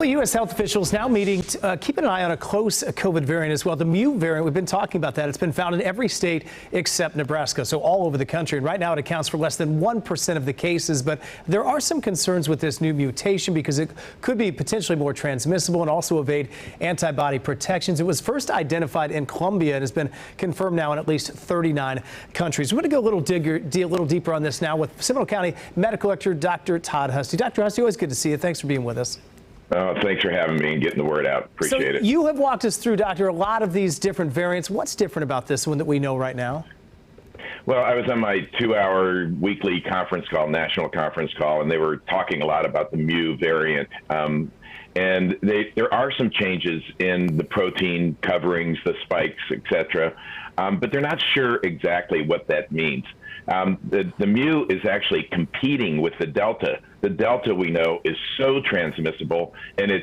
Well, U.S. health officials now meeting, keeping an eye on a close COVID variant as well. The Mu variant, we've been talking about that. It's been found in every state except Nebraska, so all over the country. And right now it accounts for less than 1% of the cases. But there are some concerns with this new mutation because it could be potentially more transmissible and also evade antibody protections. It was first identified in Colombia and has been confirmed now in at least 39 countries. We're going to go a little deeper on this now with Seminole County Medical Director Dr. Todd Husty. Dr. Husty, always good to see you. Thanks for being with us. Thanks for having me and getting the word out. Appreciate it. You have walked us through, Doctor, a lot of these different variants. What's different about this one that we know right now? Well, I was on my 2-hour weekly conference call, national conference call, and they were talking a lot about the Mu variant. And there are some changes in the protein coverings, the spikes, et cetera, but they're not sure exactly what that means. The Mu is actually competing with the Delta. The Delta, we know, is so transmissible, and it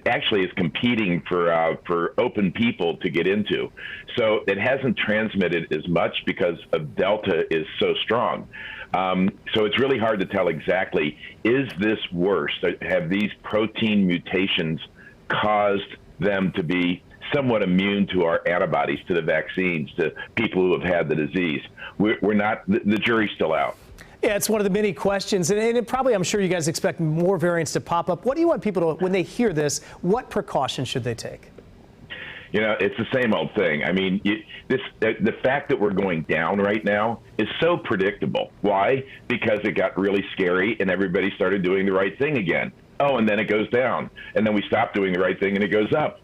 actually is competing for open people to get into. So it hasn't transmitted as much because of Delta is so strong. So it's really hard to tell exactly, is this worse? Have these protein mutations caused them to be somewhat immune to our antibodies, to the vaccines, to people who have had the disease? We're not, the jury's still out. Yeah, it's one of the many questions, and it probably, I'm sure you guys expect more variants to pop up. What do you want people to, when they hear this, what precautions should they take? You know, it's the same old thing. I mean, the fact that we're going down right now is so predictable. Why? Because it got really scary and everybody started doing the right thing again. Oh, and then it goes down. And then we stop doing the right thing and it goes up.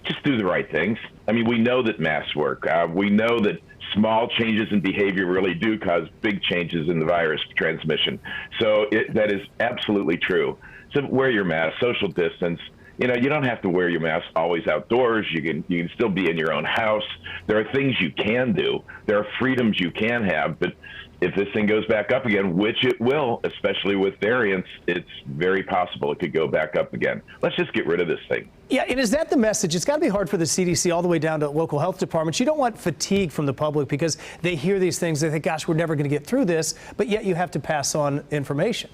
Just do the right things. I mean, we know that masks work. We know that small changes in behavior really do cause big changes in the virus transmission. So that is absolutely true. So wear your mask, social distance. You know, you don't have to wear your mask always outdoors. You can still be in your own house. There are things you can do. There are freedoms you can have. But if this thing goes back up again, which it will, especially with variants, it's very possible it could go back up again. Let's just get rid of this thing. Yeah, and is that the message? It's got to be hard for the CDC all the way down to local health departments. You don't want fatigue from the public because they hear these things. They think, gosh, we're never going to get through this. But yet you have to pass on information.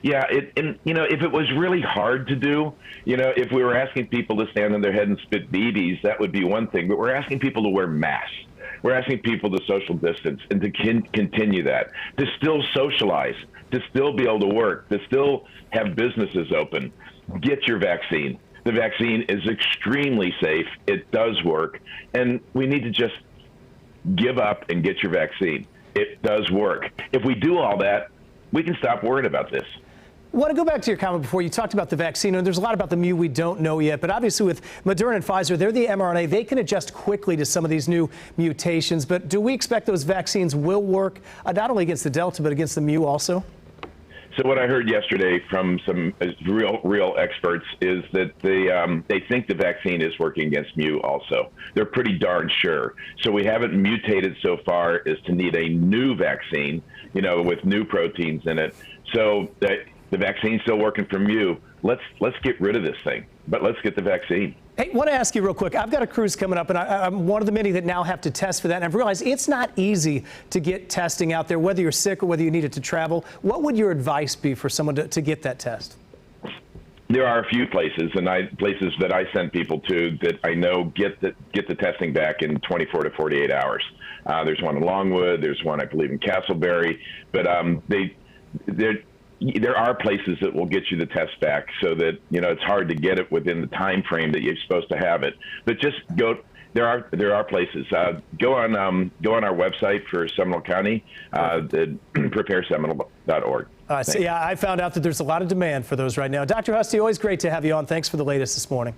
Yeah, and you know, if it was really hard to do, you know, if we were asking people to stand on their head and spit BBs, that would be one thing. But we're asking people to wear masks. We're asking people to social distance and to continue that, to still socialize, to still be able to work, to still have businesses open. Get your vaccine. The vaccine is extremely safe. It does work. And we need to just give up and get your vaccine. It does work. If we do all that, we can stop worrying about this. I want to go back to your comment before. You talked about the vaccine, and there's a lot about the Mu we don't know yet. But obviously with Moderna and Pfizer, they're the mRNA. They can adjust quickly to some of these new mutations. But do we expect those vaccines will work not only against the Delta, but against the Mu also? So what I heard yesterday from some real experts is that they think the vaccine is working against Mu also. They're pretty darn sure. So we haven't mutated so far as to need a new vaccine, you know, with new proteins in it. So the vaccine's still working for Mu. Let's get rid of this thing, but let's get the vaccine. Hey, I want to ask you real quick. I've got a cruise coming up, and I'm one of the many that now have to test for that. And I've realized it's not easy to get testing out there, whether you're sick or whether you need it to travel. What would your advice be for someone to get that test? There are a few places, and places that I send people to that I know get the testing back in 24 to 48 hours. There's one in Longwood. There's one, I believe, in Castleberry. But there are places that will get you the test back, so that, you know, it's hard to get it within the time frame that you're supposed to have it. But just go. There are places. Go on our website for Seminole County, prepareseminole.org. So yeah, I found out that there's a lot of demand for those right now. Dr. Husty, always great to have you on. Thanks for the latest this morning.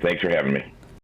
Thanks for having me.